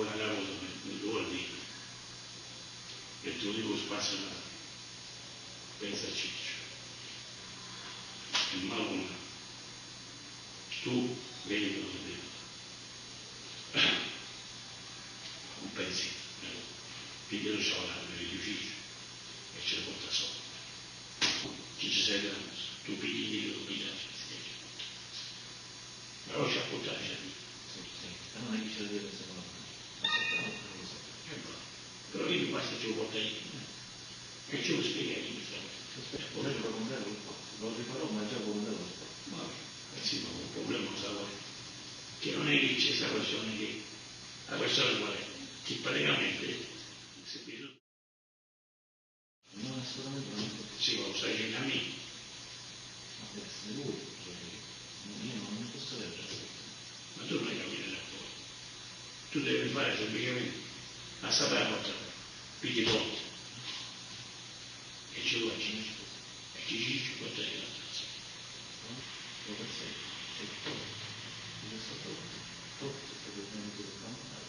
una cosa non vuol dire che il tuo dico spazio pensa a ciccio. Il male umano. Tu vedi cosa devi. Un pensiero. Quindi non so l'edificio e ce lo porta sopra. Chi ci serve? Tu pigli, lo pigli, però ci ha portato non è che ce lo deve secondo me. Però io mi basta che ce lo porta io. E ce lo spiega io lo rifarò ma già come me lo sì, ma un problema che non è che c'è questa questione che la questione qual è? Che praticamente se bisogna non assolutamente non sì, lo stai dicendo a me. Ma deve essere lui, io non posso leggere. Ma tu non hai capito il rapporto. Tu devi fare semplicemente a sapere la porta, quindi porti. E ci vuoi ciccio. E ci porta di la terza. Lo persegue, e tutto, questo tutto, tutto, questo che abbiamo detto